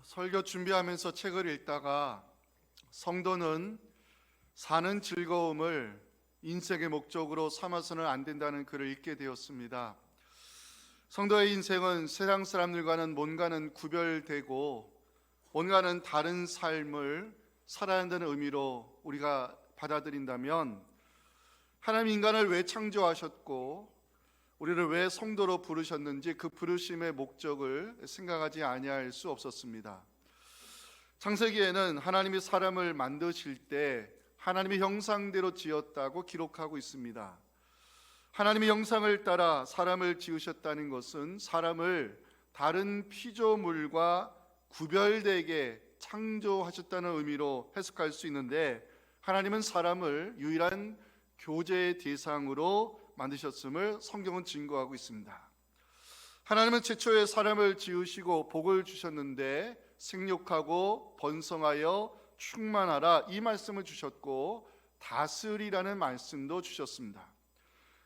설교 준비하면서 책을 읽다가 성도는 사는 즐거움을 인생의 목적으로 삼아서는 안 된다는 글을 읽게 되었습니다. 성도의 인생은 세상 사람들과는 뭔가는 구별되고 뭔가는 다른 삶을 살아야 한다는 의미로 우리가 받아들인다면, 하나님 인간을 왜 창조하셨고 우리를 왜 성도로 부르셨는지 그 부르심의 목적을 생각하지 아니할 수 없었습니다. 창세기에는 하나님이 사람을 만드실 때 하나님의 형상대로 지었다고 기록하고 있습니다. 하나님의 형상을 따라 사람을 지으셨다는 것은 사람을 다른 피조물과 구별되게 창조하셨다는 의미로 해석할 수 있는데, 하나님은 사람을 유일한 교제의 대상으로 만드셨음을 성경은 증거하고 있습니다. 하나님은 최초에 사람을 지으시고 복을 주셨는데 생육하고 번성하여 충만하라, 이 말씀을 주셨고 다스리라는 말씀도 주셨습니다.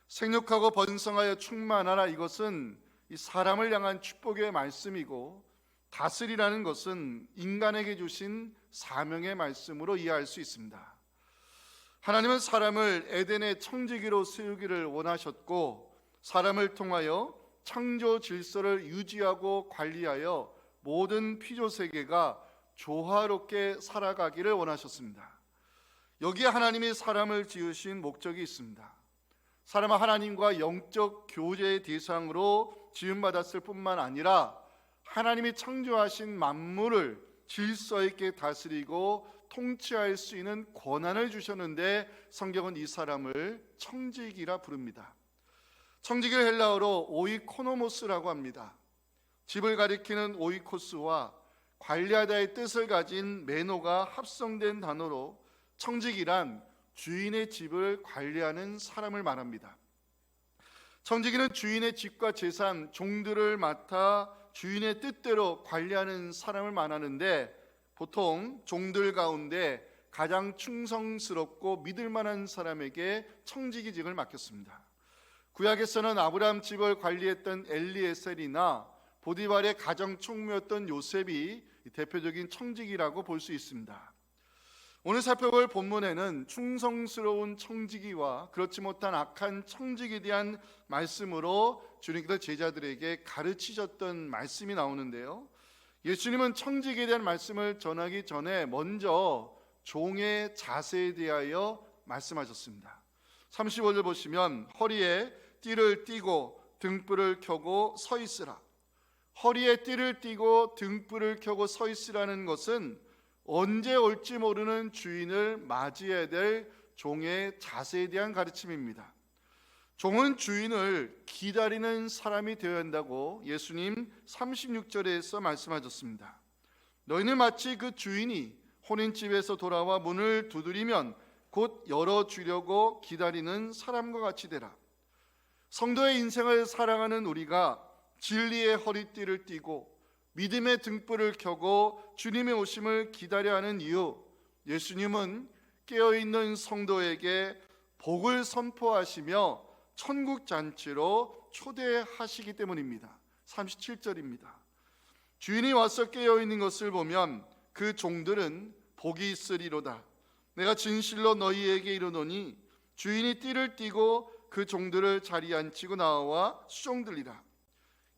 생육하고 번성하여 충만하라, 이것은 이 사람을 향한 축복의 말씀이고, 다스리라는 것은 인간에게 주신 사명의 말씀으로 이해할 수 있습니다. 하나님은 사람을 에덴의 청지기로 세우기를 원하셨고, 사람을 통하여 창조 질서를 유지하고 관리하여 모든 피조 세계가 조화롭게 살아가기를 원하셨습니다. 여기에 하나님이 사람을 지으신 목적이 있습니다. 사람은 하나님과 영적 교제의 대상으로 지음받았을 뿐만 아니라 하나님이 창조하신 만물을 질서 있게 다스리고 통치할 수 있는 권한을 주셨는데, 성경은 이 사람을 청지기라 부릅니다. 청지기를 헬라어로 오이코노모스라고 합니다. 집을 가리키는 오이코스와 관리하다의 뜻을 가진 매노가 합성된 단어로 청지기란 주인의 집을 관리하는 사람을 말합니다. 청지기는 주인의 집과 재산, 종들을 맡아 주인의 뜻대로 관리하는 사람을 말하는데, 보통 종들 가운데 가장 충성스럽고 믿을 만한 사람에게 청지기직을 맡겼습니다. 구약에서는 아브라함 집을 관리했던 엘리에셀이나 보디발의 가정 총무였던 요셉이 대표적인 청지기라고 볼 수 있습니다. 오늘 살펴볼 본문에는 충성스러운 청지기와 그렇지 못한 악한 청지기에 대한 말씀으로 주님께서 제자들에게 가르치셨던 말씀이 나오는데요, 예수님은 청지기에 대한 말씀을 전하기 전에 먼저 종의 자세에 대하여 말씀하셨습니다. 35절 보시면 허리에 띠를 띠고 등불을 켜고 서 있으라. 허리에 띠를 띠고 등불을 켜고 서 있으라는 것은 언제 올지 모르는 주인을 맞이해야 될 종의 자세에 대한 가르침입니다. 종은 주인을 기다리는 사람이 되어야 한다고 예수님 36절에서 말씀하셨습니다. 너희는 마치 그 주인이 혼인집에서 돌아와 문을 두드리면 곧 열어주려고 기다리는 사람과 같이 되라. 성도의 인생을 살아가는 우리가 진리의 허리띠를 띠고 믿음의 등불을 켜고 주님의 오심을 기다려야 하는 이유, 예수님은 깨어있는 성도에게 복을 선포하시며 천국 잔치로 초대하시기 때문입니다. 37절입니다. 주인이 와서 깨어있는 것을 보면 그 종들은 복이 있으리로다. 내가 진실로 너희에게 이르노니 주인이 띠를 띠고 그 종들을 자리에 앉히고 나와 수종들리라.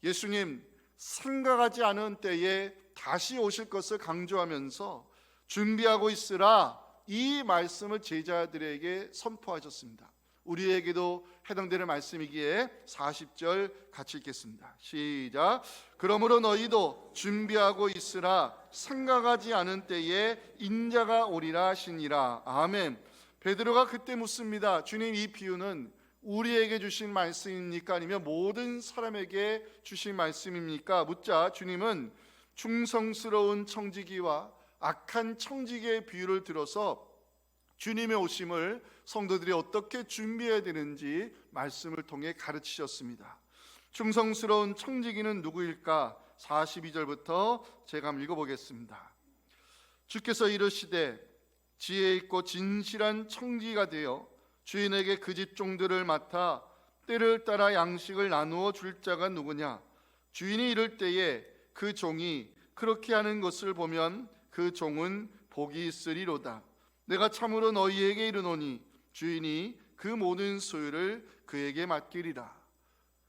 예수님 생각하지 않은 때에 다시 오실 것을 강조하면서 준비하고 있으라, 이 말씀을 제자들에게 선포하셨습니다. 우리에게도 해당되는 말씀이기에 40절 같이 읽겠습니다. 시작. 그러므로 너희도 준비하고 있으라, 생각하지 않은 때에 인자가 오리라 하시니라. 아멘. 베드로가 그때 묻습니다. 주님, 이 비유는 우리에게 주신 말씀입니까? 아니면 모든 사람에게 주신 말씀입니까? 묻자 주님은 충성스러운 청지기와 악한 청지기의 비유를 들어서 주님의 오심을 성도들이 어떻게 준비해야 되는지 말씀을 통해 가르치셨습니다. 충성스러운 청지기는 누구일까? 42절부터 제가 한번 읽어보겠습니다. 주께서 이르시되 지혜 있고 진실한 청지기가 되어 주인에게 그 집 종들을 맡아 때를 따라 양식을 나누어 줄 자가 누구냐? 주인이 이를 때에 그 종이 그렇게 하는 것을 보면 그 종은 복이 있으리로다. 내가 참으로 너희에게 이르노니 주인이 그 모든 소유를 그에게 맡기리라.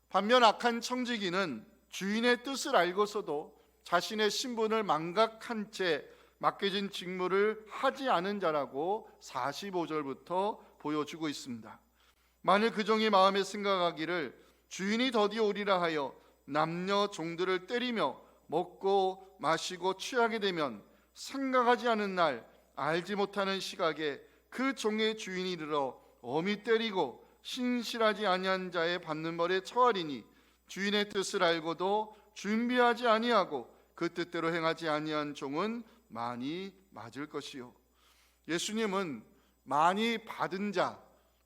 반면 악한 청지기는 주인의 뜻을 알고서도 자신의 신분을 망각한 채 맡겨진 직무를 하지 않은 자라고 45절부터 보여주고 있습니다. 만일 그 종이 마음에 생각하기를 주인이 더디 오리라 하여 남녀 종들을 때리며 먹고 마시고 취하게 되면 생각하지 않은 날 알지 못하는 시각에 그 종의 주인이 이르러 엄히 때리고 신실하지 아니한 자의 받는 벌에 처하리니 주인의 뜻을 알고도 준비하지 아니하고 그 뜻대로 행하지 아니한 종은 많이 맞을 것이요. 예수님은 많이 받은 자,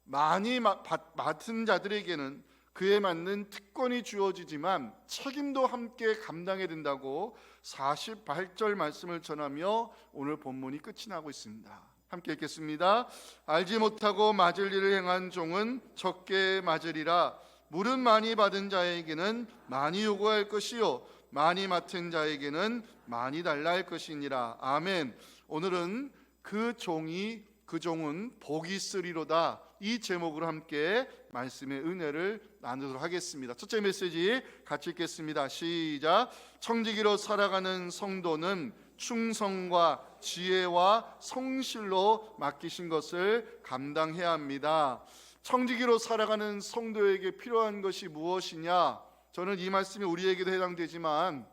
많이 맡은 자들에게는 그에 맞는 특권이 주어지지만 책임도 함께 감당해야 된다고 48절 말씀을 전하며 오늘 본문이 끝이 나고 있습니다. 함께 읽겠습니다. 알지 못하고 맞을 일을 행한 종은 적게 맞으리라. 물은 많이 받은 자에게는 많이 요구할 것이요 많이 맡은 자에게는 많이 달라 할 것이니라. 아멘. 오늘은 그 종은 복이 있으리로다, 이 제목으로 함께 말씀의 은혜를 나누도록 하겠습니다. 첫째 메시지 같이 읽겠습니다. 시작. 청지기로 살아가는 성도는 충성과 지혜와 성실로 맡기신 것을 감당해야 합니다. 청지기로 살아가는 성도에게 필요한 것이 무엇이냐? 저는 이 말씀이 우리에게도 해당되지만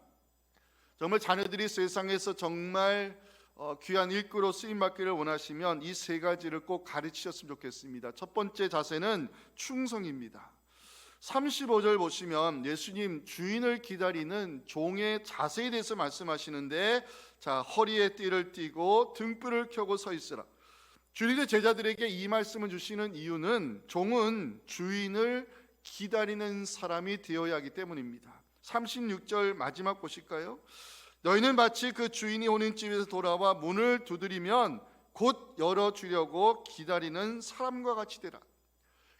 정말 자녀들이 세상에서 정말 귀한 일꾼으로 쓰임받기를 원하시면 이 세 가지를 꼭 가르치셨으면 좋겠습니다. 첫 번째 자세는 충성입니다. 35절 보시면 예수님 주인을 기다리는 종의 자세에 대해서 말씀하시는데, 자, 허리에 띠를 띠고 등불을 켜고 서 있으라. 주님의 제자들에게 이 말씀을 주시는 이유는 종은 주인을 기다리는 사람이 되어야 하기 때문입니다. 36절 마지막 보실까요? 너희는 마치 그 주인이 오는 집에서 돌아와 문을 두드리면 곧 열어주려고 기다리는 사람과 같이 되라.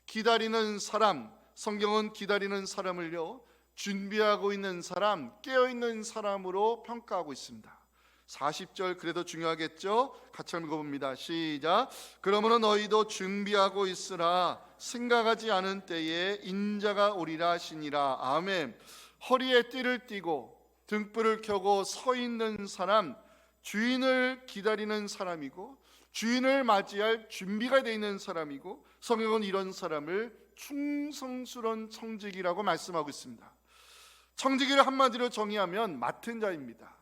기다리는 사람, 성경은 기다리는 사람을요, 준비하고 있는 사람, 깨어있는 사람으로 평가하고 있습니다. 40절 그래도 중요하겠죠? 같이 한번 읽어봅니다. 시작. 그러므로 너희도 준비하고 있으라. 생각하지 않은 때에 인자가 오리라 하시니라. 아멘. 허리에 띠를 띠고 등불을 켜고 서 있는 사람, 주인을 기다리는 사람이고 주인을 맞이할 준비가 되어 있는 사람이고, 성경은 이런 사람을 충성스러운 청지기라고 말씀하고 있습니다. 청지기를 한마디로 정의하면 맡은 자입니다.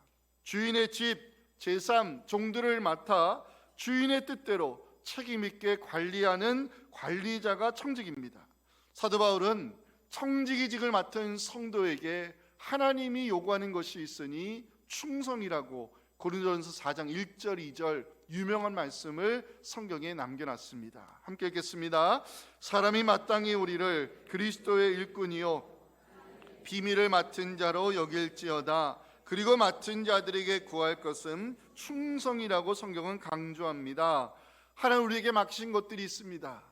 주인의 집, 재산, 종들을 맡아 주인의 뜻대로 책임있게 관리하는 관리자가 청지기입니다. 사도 바울은 청지기직을 맡은 성도에게 하나님이 요구하는 것이 있으니 충성이라고 고린도전서 4장 1절 2절 유명한 말씀을 성경에 남겨놨습니다. 함께 읽겠습니다. 사람이 마땅히 우리를 그리스도의 일꾼이요 비밀을 맡은 자로 여길지어다. 그리고 맡은 자들에게 구할 것은 충성이라고 성경은 강조합니다. 하나님 우리에게 맡기신 것들이 있습니다.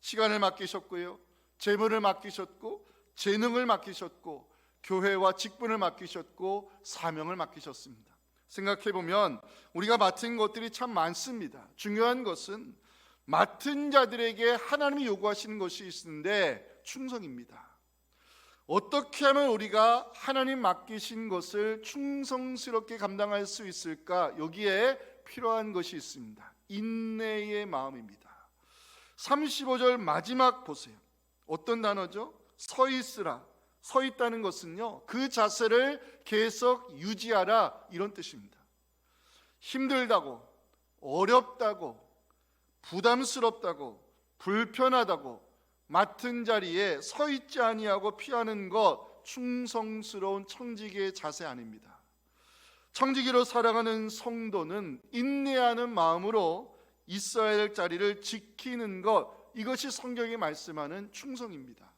시간을 맡기셨고요, 재물을 맡기셨고, 재능을 맡기셨고, 교회와 직분을 맡기셨고, 사명을 맡기셨습니다. 생각해보면 우리가 맡은 것들이 참 많습니다. 중요한 것은 맡은 자들에게 하나님이 요구하시는 것이 있는데 충성입니다. 어떻게 하면 우리가 하나님 맡기신 것을 충성스럽게 감당할 수 있을까? 여기에 필요한 것이 있습니다. 인내의 마음입니다. 35절 마지막 보세요. 어떤 단어죠? 서 있으라. 서 있다는 것은요, 그 자세를 계속 유지하라, 이런 뜻입니다. 힘들다고, 어렵다고, 부담스럽다고, 불편하다고 맡은 자리에 서 있지 아니하고 피하는 것, 충성스러운 청지기의 자세 아닙니다. 청지기로 살아가는 성도는 인내하는 마음으로 있어야 할 자리를 지키는 것, 이것이 성경이 말씀하는 충성입니다.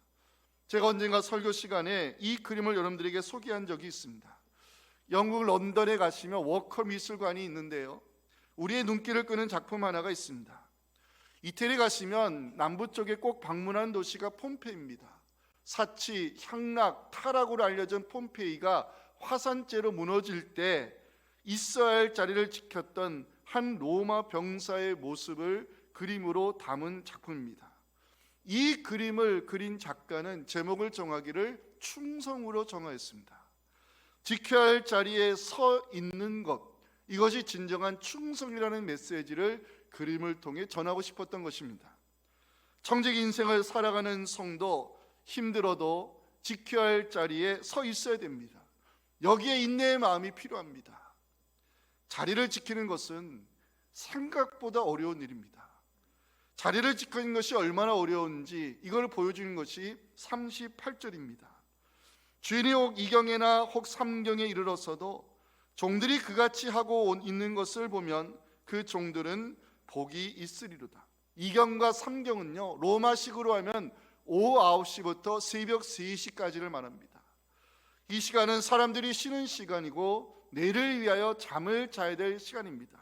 제가 언젠가 설교 시간에 이 그림을 여러분들에게 소개한 적이 있습니다. 영국 런던에 가시면 워커 미술관이 있는데요, 우리의 눈길을 끄는 작품 하나가 있습니다. 이태리 가시면 남부 쪽에 꼭 방문한 도시가 폼페이입니다. 사치, 향락, 타락으로 알려진 폼페이가 화산재로 무너질 때 있어야 할 자리를 지켰던 한 로마 병사의 모습을 그림으로 담은 작품입니다. 이 그림을 그린 작가는 제목을 정하기를 충성으로 정하였습니다. 지켜야 할 자리에 서 있는 것, 이것이 진정한 충성이라는 메시지를 그림을 통해 전하고 싶었던 것입니다. 청직 인생을 살아가는 성도, 힘들어도 지켜야 할 자리에 서 있어야 됩니다. 여기에 인내의 마음이 필요합니다. 자리를 지키는 것은 생각보다 어려운 일입니다. 자리를 지키는 것이 얼마나 어려운지 이걸 보여주는 것이 38절입니다. 주인이 혹 2경에나 혹 3경에 이르러서도 종들이 그같이 하고 있는 것을 보면 그 종들은 복이 있으리로다. 2경과 3경은요, 로마식으로 하면 오후 9시부터 새벽 3시까지를 말합니다. 이 시간은 사람들이 쉬는 시간이고 내일을 위하여 잠을 자야 될 시간입니다.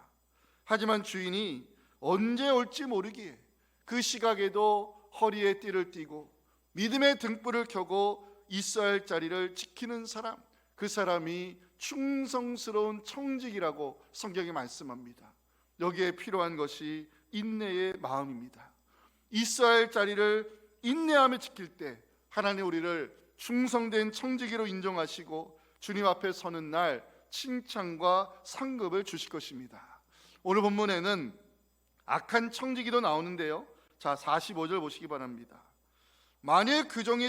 하지만 주인이 언제 올지 모르기에 그 시각에도 허리에 띠를 띠고 믿음의 등불을 켜고 있어야 할 자리를 지키는 사람, 그 사람이 충성스러운 청직이라고 성경이 말씀합니다. 여기에 필요한 것이 인내의 마음입니다. 있어야 할 자리를 인내하며 지킬 때 하나님 우리를 충성된 청지기로 인정하시고 주님 앞에 서는 날 칭찬과 상급을 주실 것입니다. 오늘 본문에는 악한 청지기도 나오는데요, 자 45절 보시기 바랍니다. 만일 그 종이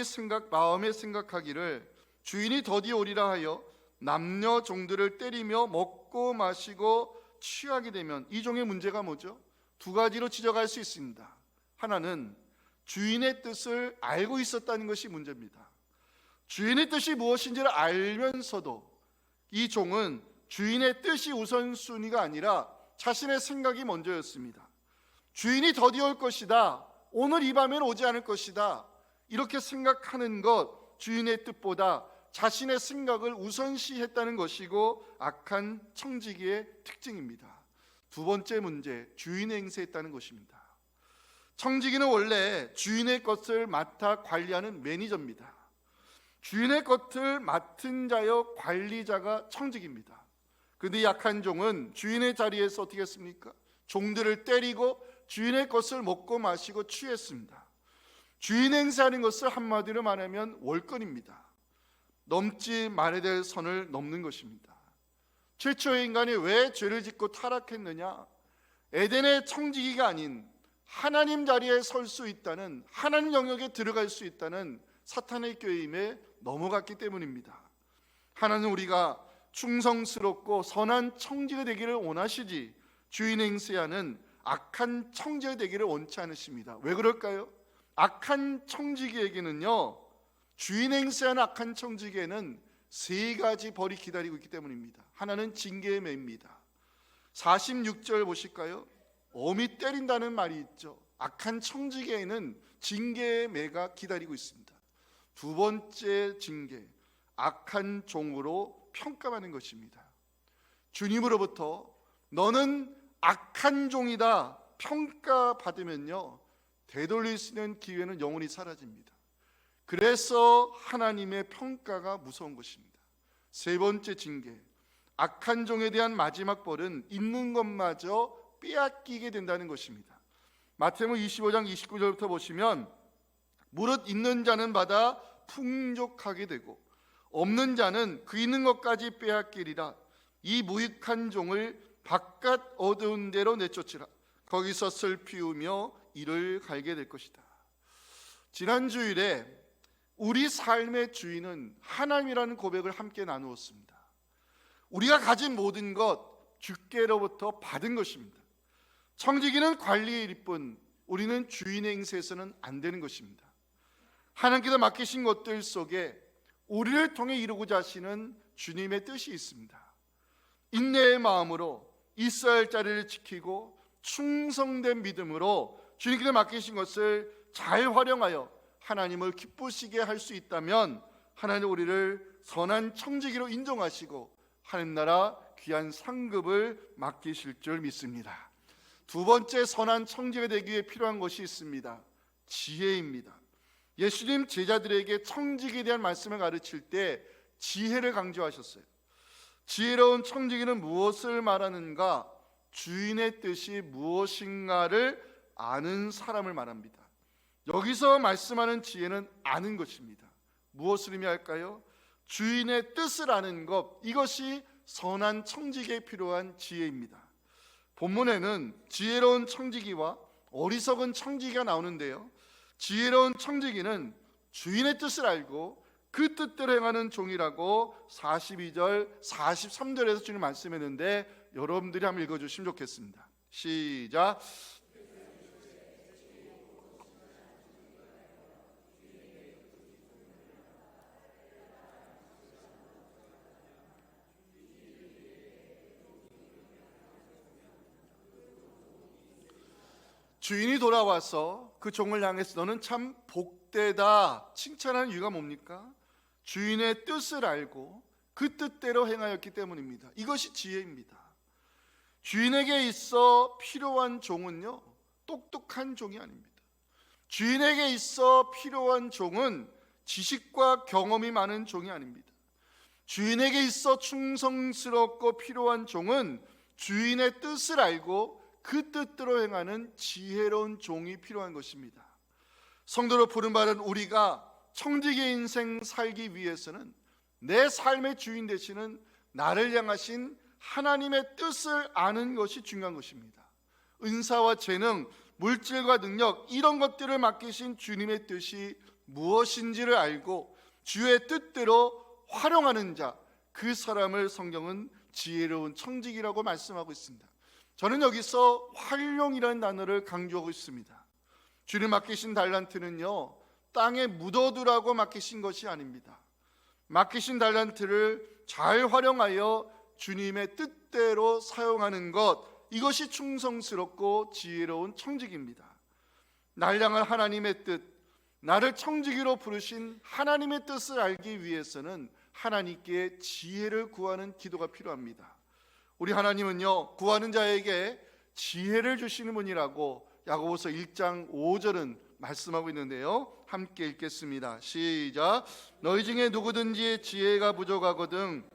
마음에 생각하기를 주인이 더디 오리라 하여 남녀 종들을 때리며 먹고 마시고 취하게 되면, 이 종의 문제가 뭐죠? 두 가지로 지적할 수 있습니다. 하나는 주인의 뜻을 알고 있었다는 것이 문제입니다. 주인의 뜻이 무엇인지를 알면서도 이 종은 주인의 뜻이 우선순위가 아니라 자신의 생각이 먼저였습니다. 주인이 더디 올 것이다, 오늘 이 밤에는 오지 않을 것이다, 이렇게 생각하는 것, 주인의 뜻보다 자신의 생각을 우선시했다는 것이고 악한 청지기의 특징입니다. 두 번째 문제, 주인의 행세했다는 것입니다. 청지기는 원래 주인의 것을 맡아 관리하는 매니저입니다. 주인의 것을 맡은 자여 관리자가 청지기입니다. 그런데 약한 종은 주인의 자리에서 어떻게 했습니까? 종들을 때리고 주인의 것을 먹고 마시고 취했습니다. 주인 행세하는 것을 한마디로 말하면 월권입니다. 넘지 말아야 될 선을 넘는 것입니다. 최초의 인간이 왜 죄를 짓고 타락했느냐? 에덴의 청지기가 아닌 하나님 자리에 설 수 있다는, 하나님 영역에 들어갈 수 있다는 사탄의 꾀임에 넘어갔기 때문입니다. 하나님 우리가 충성스럽고 선한 청지가 되기를 원하시지 주인 행세하는 악한 청지가 되기를 원치 않으십니다. 왜 그럴까요? 악한 청지기에게는요, 주인 행세하는 악한 청지기에는 세 가지 벌이 기다리고 있기 때문입니다. 하나는 징계의 매입니다. 46절 보실까요? 어미 때린다는 말이 있죠. 악한 청지기에는 징계의 매가 기다리고 있습니다. 두 번째 징계, 악한 종으로 평가받는 것입니다. 주님으로부터 너는 악한 종이다 평가받으면요, 되돌릴 수 있는 기회는 영원히 사라집니다. 그래서 하나님의 평가가 무서운 것입니다. 세 번째 징계, 악한 종에 대한 마지막 벌은 있는 것마저 빼앗기게 된다는 것입니다. 마태복음 25장 29절부터 보시면 무릇 있는 자는 받아 풍족하게 되고 없는 자는 그 있는 것까지 빼앗기리라. 이 무익한 종을 바깥 어두운 데로 내쫓으라. 거기서 슬피우며 이를 갈게 될 것이다. 지난 주일에 우리 삶의 주인은 하나님이라는 고백을 함께 나누었습니다. 우리가 가진 모든 것 주께로부터 받은 것입니다. 청지기는 관리의 일뿐, 우리는 주인의 행세에서는 안 되는 것입니다. 하나님께서 맡기신 것들 속에 우리를 통해 이루고자 하시는 주님의 뜻이 있습니다. 인내의 마음으로 있어야 할 자리를 지키고 충성된 믿음으로 주님께서 맡기신 것을 잘 활용하여 하나님을 기쁘시게 할 수 있다면 하나님 우리를 선한 청지기로 인정하시고 하나님 나라 귀한 상급을 맡기실 줄 믿습니다. 두 번째 선한 청지기가 되기 위해 필요한 것이 있습니다. 지혜입니다. 예수님 제자들에게 청지기에 대한 말씀을 가르칠 때 지혜를 강조하셨어요. 지혜로운 청지기는 무엇을 말하는가? 주인의 뜻이 무엇인가를 아는 사람을 말합니다. 여기서 말씀하는 지혜는 아는 것입니다. 무엇을 의미할까요? 주인의 뜻을 아는 것, 이것이 선한 청지기에 필요한 지혜입니다. 본문에는 지혜로운 청지기와 어리석은 청지기가 나오는데요, 지혜로운 청지기는 주인의 뜻을 알고 그 뜻대로 행하는 종이라고 42절, 43절에서 주님 말씀했는데 여러분들이 한번 읽어주시면 좋겠습니다. 시작. 주인이 돌아와서 그 종을 향해서 너는 참 복되다 칭찬하는 이유가 뭡니까? 주인의 뜻을 알고 그 뜻대로 행하였기 때문입니다. 이것이 지혜입니다. 주인에게 있어 필요한 종은요, 똑똑한 종이 아닙니다. 주인에게 있어 필요한 종은 지식과 경험이 많은 종이 아닙니다. 주인에게 있어 충성스럽고 필요한 종은 주인의 뜻을 알고 그 뜻대로 행하는 지혜로운 종이 필요한 것입니다. 성도로 부름받은 우리가 청지기의 인생 살기 위해서는 내 삶의 주인 되시는 나를 향하신 하나님의 뜻을 아는 것이 중요한 것입니다. 은사와 재능, 물질과 능력, 이런 것들을 맡기신 주님의 뜻이 무엇인지를 알고 주의 뜻대로 활용하는 자, 그 사람을 성경은 지혜로운 청지기라고 말씀하고 있습니다. 저는 여기서 활용이라는 단어를 강조하고 있습니다. 주님 맡기신 달란트는요, 땅에 묻어두라고 맡기신 것이 아닙니다. 맡기신 달란트를 잘 활용하여 주님의 뜻대로 사용하는 것, 이것이 충성스럽고 지혜로운 청지기입니다. 날 향한 하나님의 뜻, 나를 청지기로 부르신 하나님의 뜻을 알기 위해서는 하나님께 지혜를 구하는 기도가 필요합니다. 우리 하나님은요, 구하는 자에게 지혜를 주시는 분이라고 야고보서 1장 5절은 말씀하고 있는데요, 함께 읽겠습니다. 시작. 너희 중에 누구든지 지혜가 부족하거든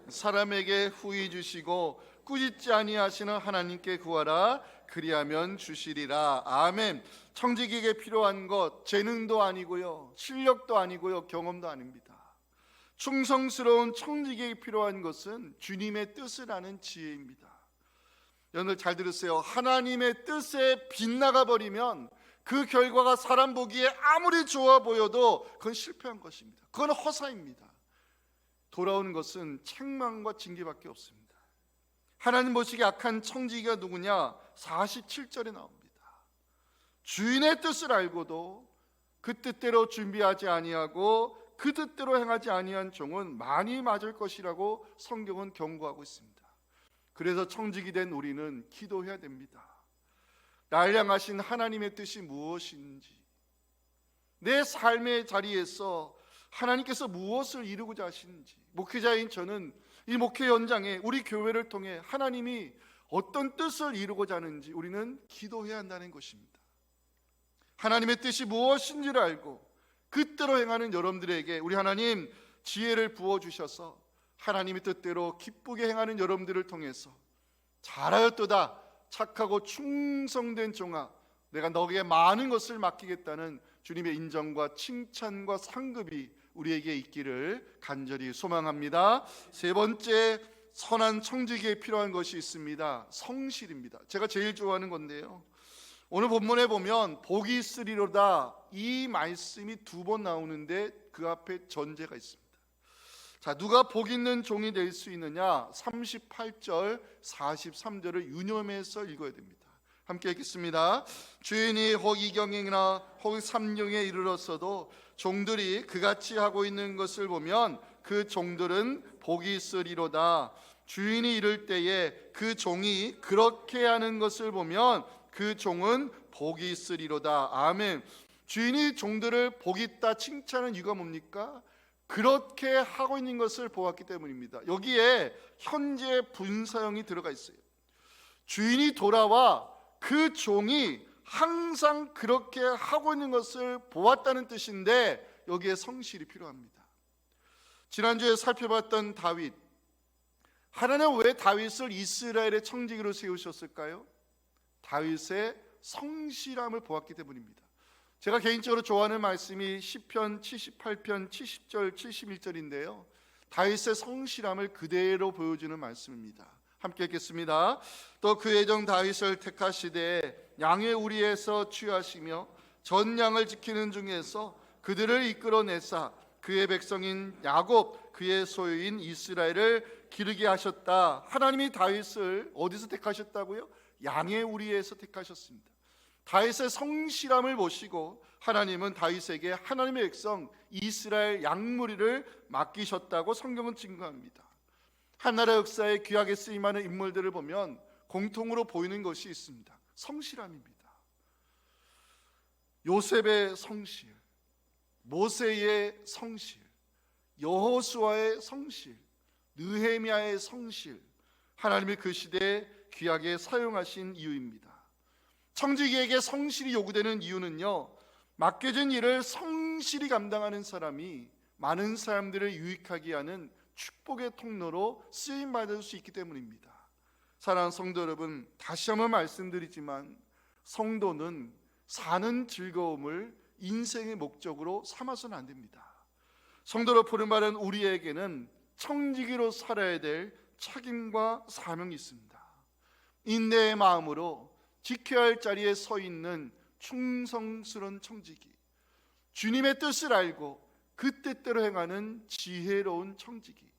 사람에게 후히 주시고 꾸짖지 아니하시는 하나님께 구하라, 그리하면 주시리라. 아멘. 청지기에게 필요한 것 재능도 아니고요, 실력도 아니고요, 경험도 아닙니다. 충성스러운 청지기에 필요한 것은 주님의 뜻을 아는 지혜입니다. 여러분들 잘 들으세요. 하나님의 뜻에 빗나가 버리면 그 결과가 사람 보기에 아무리 좋아 보여도 그건 실패한 것입니다. 그건 허사입니다. 돌아오는 것은 책망과 징계밖에 없습니다. 하나님 보시기에 악한 청지기가 누구냐? 47절에 나옵니다. 주인의 뜻을 알고도 그 뜻대로 준비하지 아니하고 그 뜻대로 행하지 아니한 종은 많이 맞을 것이라고 성경은 경고하고 있습니다. 그래서 청지기 된 우리는 기도해야 됩니다. 날 향하신 하나님의 뜻이 무엇인지, 내 삶의 자리에서 하나님께서 무엇을 이루고자 하시는지, 목회자인 저는 이 목회 현장에 우리 교회를 통해 하나님이 어떤 뜻을 이루고자 하는지 우리는 기도해야 한다는 것입니다. 하나님의 뜻이 무엇인지를 알고 그대로 행하는 여러분들에게 우리 하나님 지혜를 부어주셔서 하나님의 뜻대로 기쁘게 행하는 여러분들을 통해서 잘하였도다 착하고 충성된 종아, 내가 너에게 많은 것을 맡기겠다는 주님의 인정과 칭찬과 상급이 우리에게 있기를 간절히 소망합니다. 세 번째, 선한 청지기에 필요한 것이 있습니다. 성실입니다. 제가 제일 좋아하는 건데요, 오늘 본문에 보면 복이 있으리로다, 이 말씀이 2번 나오는데 그 앞에 전제가 있습니다. 자, 누가 복 있는 종이 될 수 있느냐? 38절 43절을 유념해서 읽어야 됩니다. 함께 읽겠습니다. 주인이 혹 이경이나 혹 삼경에 이르렀어도 종들이 그같이 하고 있는 것을 보면 그 종들은 복이 있으리로다. 주인이 이를 때에 그 종이 그렇게 하는 것을 보면 그 종은 복이 있으리로다. 아멘. 주인이 종들을 복 있다 칭찬하는 이유가 뭡니까? 그렇게 하고 있는 것을 보았기 때문입니다. 여기에 현재 분사형이 들어가 있어요. 주인이 돌아와 그 종이 항상 그렇게 하고 있는 것을 보았다는 뜻인데 여기에 성실이 필요합니다. 지난주에 살펴봤던 다윗, 하나님은 왜 다윗을 이스라엘의 청지기로 세우셨을까요? 다윗의 성실함을 보았기 때문입니다. 제가 개인적으로 좋아하는 말씀이 시편 78편 70절 71절인데요 다윗의 성실함을 그대로 보여주는 말씀입니다. 함께 읽겠습니다. 또 그의 종 다윗을 택하시되 양의 우리에서 취하시며 전 양을 지키는 중에서 그들을 이끌어내사 그의 백성인 야곱 그의 소유인 이스라엘을 기르게 하셨다. 하나님이 다윗을 어디서 택하셨다고요? 양의 우리에서 택하셨습니다. 다윗의 성실함을 보시고 하나님은 다윗에게 하나님의 백성 이스라엘 양무리를 맡기셨다고 성경은 증거합니다. 한나라 역사에 귀하게 쓰임하는 인물들을 보면 공통으로 보이는 것이 있습니다. 성실함입니다. 요셉의 성실, 모세의 성실, 여호수아의 성실, 느헤미야의 성실, 하나님이 그 시대에 귀하게 사용하신 이유입니다. 청지기에게 성실이 요구되는 이유는요, 맡겨진 일을 성실히 감당하는 사람이 많은 사람들을 유익하게 하는 축복의 통로로 쓰임받을 수 있기 때문입니다. 사랑하는 성도 여러분, 다시 한번 말씀드리지만 성도는 사는 즐거움을 인생의 목적으로 삼아서는 안 됩니다. 성도로 부름받은 우리에게는 청지기로 살아야 될 책임과 사명이 있습니다. 인내의 마음으로 지켜야 할 자리에 서 있는 충성스러운 청지기, 주님의 뜻을 알고 그 뜻대로 행하는 지혜로운 청지기,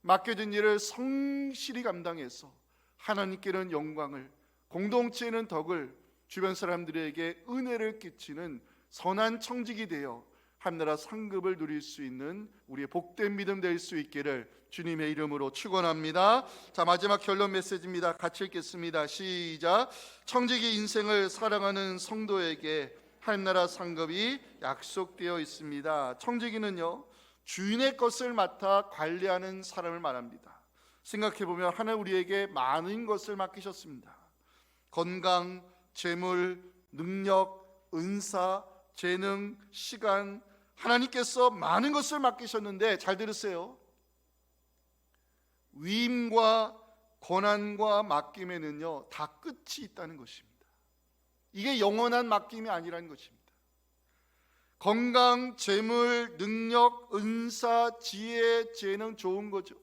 맡겨진 일을 성실히 감당해서 하나님께는 영광을, 공동체에는 덕을, 주변 사람들에게 은혜를 끼치는 선한 청지기 되어 한나라 상급을 누릴 수 있는 우리의 복된 믿음 될 수 있기를 주님의 이름으로 축원합니다. 자, 마지막 결론 메시지입니다. 같이 읽겠습니다. 시작. 청지기 인생을 사랑하는 성도에게 한나라 상급이 약속되어 있습니다. 청지기는요, 주인의 것을 맡아 관리하는 사람을 말합니다. 생각해보면 하나님 우리에게 많은 것을 맡기셨습니다. 건강, 재물, 능력, 은사, 재능, 시간, 하나님께서 많은 것을 맡기셨는데 잘 들으세요. 위임과 권한과 맡김에는요 다 끝이 있다는 것입니다. 이게 영원한 맡김이 아니라는 것입니다. 건강, 재물, 능력, 은사, 지혜, 재능 좋은 거죠.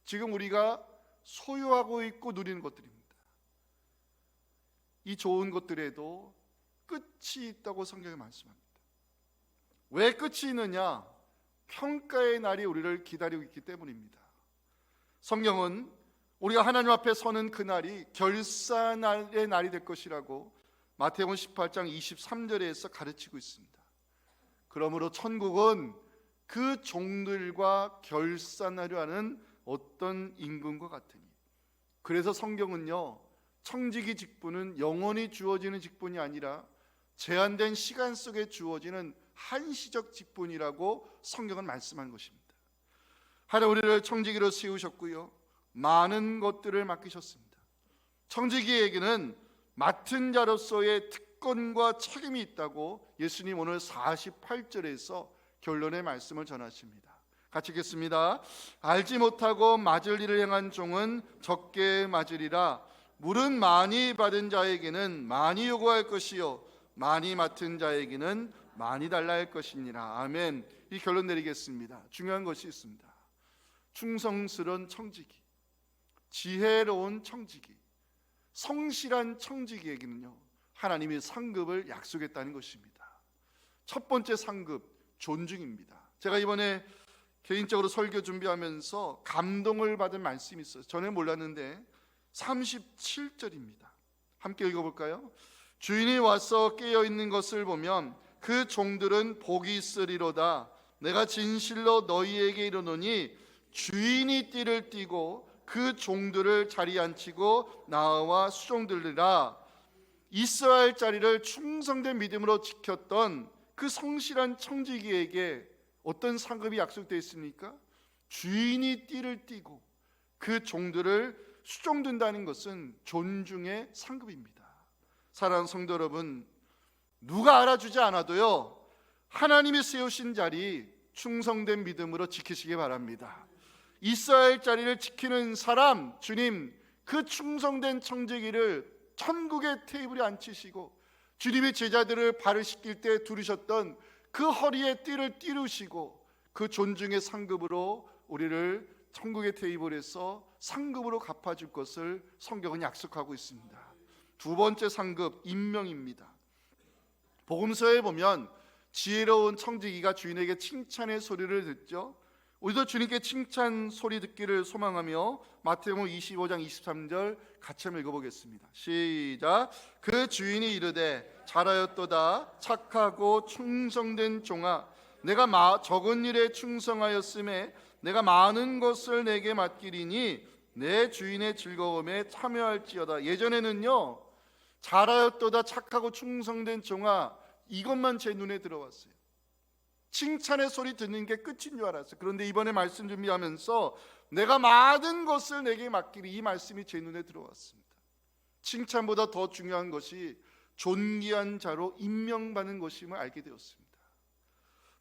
지금 우리가 소유하고 있고 누리는 것들입니다. 이 좋은 것들에도 끝이 있다고 성경에 말씀합니다. 왜 끝이 있느냐? 평가의 날이 우리를 기다리고 있기 때문입니다. 성경은 우리가 하나님 앞에 서는 그날이 결산의 날이 될 것이라고 마태복음 18장 23절에서 가르치고 있습니다. 그러므로 천국은 그 종들과 결산하려 하는 어떤 임금과 같으니, 그래서 성경은요, 청지기 직분은 영원히 주어지는 직분이 아니라 제한된 시간 속에 주어지는 한시적 직분이라고 성경은 말씀한 것입니다. 하나님 우리를 청지기로 세우셨고요, 많은 것들을 맡기셨습니다. 청지기에게는 맡은 자로서의 특권과 책임이 있다고 예수님 오늘 48절에서 결론의 말씀을 전하십니다. 같이 읽겠습니다. 알지 못하고 맞을 일을 행한 종은 적게 맞으리라. 물은 많이 받은 자에게는 많이 요구할 것이요 많이 맡은 자에게는 많이 달라 할 것이니라. 아멘. 이 결론 내리겠습니다. 중요한 것이 있습니다. 충성스러운 청지기, 지혜로운 청지기, 성실한 청지기에게는요 하나님이 상급을 약속했다는 것입니다. 첫 번째 상급, 존중입니다. 제가 이번에 개인적으로 설교 준비하면서 감동을 받은 말씀이 있어요. 전에 몰랐는데 37절입니다. 함께 읽어볼까요? 주인이 와서 깨어있는 것을 보면 그 종들은 복이 있으리로다. 내가 진실로 너희에게 이르노니 주인이 띠를 띠고 그 종들을 자리에 앉히고 나와 수종들리라. 있어야 할 자리를 충성된 믿음으로 지켰던 그 성실한 청지기에게 어떤 상급이 약속되어 있습니까? 주인이 띠를 띠고 그 종들을 수종든다는 것은 존중의 상급입니다. 사랑하는 성도 여러분, 누가 알아주지 않아도요 하나님이 세우신 자리, 충성된 믿음으로 지키시기 바랍니다. 있어야 할 자리를 지키는 사람, 주님 그 충성된 청지기를 천국의 테이블에 앉히시고 주님의 제자들을 발을 씻길 때 두르셨던 그 허리에 띠를 띠르시고 그 존중의 상급으로 우리를 천국의 테이블에서 상급으로 갚아줄 것을 성경은 약속하고 있습니다. 두 번째 상급, 임명입니다. 복음서에 보면 지혜로운 청지기가 주인에게 칭찬의 소리를 듣죠. 우리도 주님께 칭찬 소리 듣기를 소망하며 마태복음 25장 23절 같이 한번 읽어보겠습니다. 시작. 그 주인이 이르되 잘하였도다 착하고 충성된 종아, 내가 적은 일에 충성하였음에 내가 많은 것을 내게 맡기리니 내 주인의 즐거움에 참여할지어다. 예전에는요, 잘하였도다 착하고 충성된 종아, 이것만 제 눈에 들어왔어요. 칭찬의 소리 듣는 게 끝인 줄 알았어요. 그런데 이번에 말씀 준비하면서 내가 많은 것을 내게 맡기리, 이 말씀이 제 눈에 들어왔습니다. 칭찬보다 더 중요한 것이 존귀한 자로 임명받는 것임을 알게 되었습니다.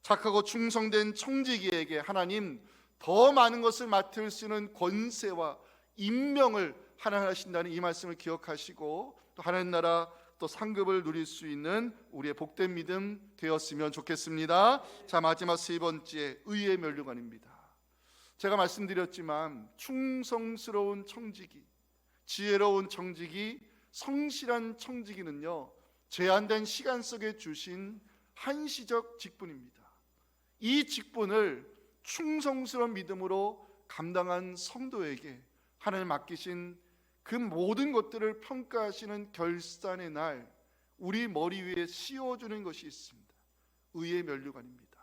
착하고 충성된 청지기에게 하나님 더 많은 것을 맡을 수 있는 권세와 임명을 하나님 하신다는 이 말씀을 기억하시고 또 하나님 나라 또 상급을 누릴 수 있는 우리의 복된 믿음 되었으면 좋겠습니다. 자, 마지막 세 번째, 의의 면류관입니다. 제가 말씀드렸지만 충성스러운 청지기, 지혜로운 청지기, 성실한 청지기는요, 제한된 시간 속에 주신 한시적 직분입니다. 이 직분을 충성스러운 믿음으로 감당한 성도에게 하나님 맡기신 그 모든 것들을 평가하시는 결산의 날, 우리 머리 위에 씌워주는 것이 있습니다. 의의 면류관입니다.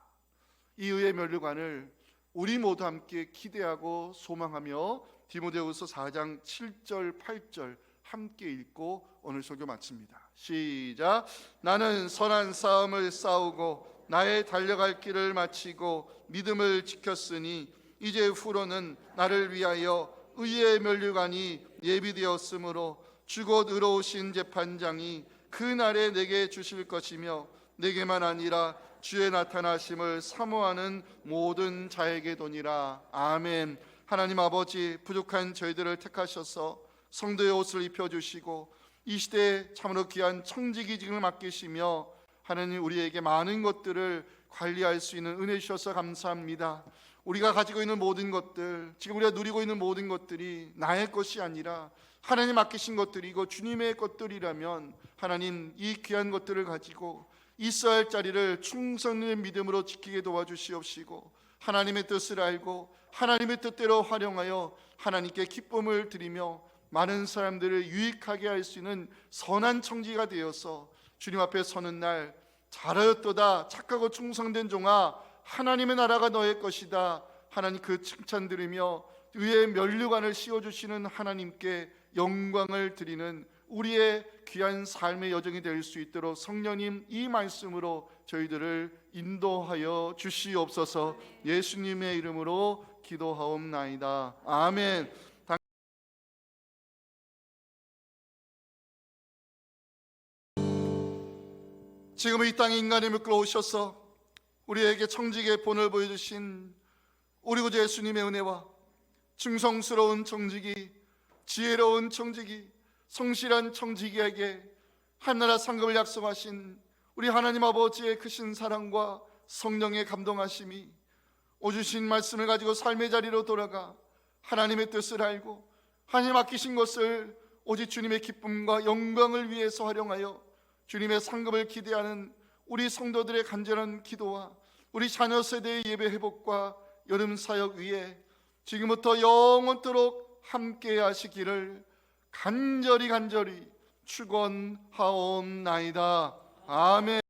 이 의의 면류관을 우리 모두 함께 기대하고 소망하며 디모데후서 4장 7절 8절 함께 읽고 오늘 설교 마칩니다. 시작. 나는 선한 싸움을 싸우고 나의 달려갈 길을 마치고 믿음을 지켰으니 이제 후로는 나를 위하여 의의 면류관이 예비되었으므로 주곧 의로우신 재판장이 그 날에 내게 주실 것이며 내게만 아니라 주의 나타나심을 사모하는 모든 자에게도니라. 아멘. 하나님 아버지, 부족한 저희들을 택하셔서 성도의 옷을 입혀주시고 이 시대에 참으로 귀한 청지기직을 맡기시며 하나님 우리에게 많은 것들을 관리할 수 있는 은혜 주셔서 감사합니다. 우리가 가지고 있는 모든 것들, 지금 우리가 누리고 있는 모든 것들이 나의 것이 아니라 하나님 맡기신 것들이고 주님의 것들이라면 하나님 이 귀한 것들을 가지고 있어야 할 자리를 충성의 믿음으로 지키게 도와주시옵시고 하나님의 뜻을 알고 하나님의 뜻대로 활용하여 하나님께 기쁨을 드리며 많은 사람들을 유익하게 할 수 있는 선한 청지가 되어서 주님 앞에 서는 날 잘하였도다 착하고 충성된 종아, 하나님의 나라가 너의 것이다. 하나님 그 칭찬 들으며 의의 면류관을 씌워주시는 하나님께 영광을 드리는 우리의 귀한 삶의 여정이 될 수 있도록 성령님 이 말씀으로 저희들을 인도하여 주시옵소서. 예수님의 이름으로 기도하옵나이다. 아멘. 지금 이 땅에 인간임을 끌어오셔서 우리에게 청지기의 본을 보여주신 우리 구주 예수님의 은혜와 충성스러운 청지기, 지혜로운 청지기, 성실한 청지기에게 한나라 상급을 약속하신 우리 하나님 아버지의 크신 사랑과 성령의 감동하심이 오주신 말씀을 가지고 삶의 자리로 돌아가 하나님의 뜻을 알고 하나님 맡기신 것을 오직 주님의 기쁨과 영광을 위해서 활용하여 주님의 상급을 기대하는 우리 성도들의 간절한 기도와 우리 자녀 세대의 예배 회복과 여름 사역 위에 지금부터 영원토록 함께 하시기를 간절히 축원하옵나이다. 아멘.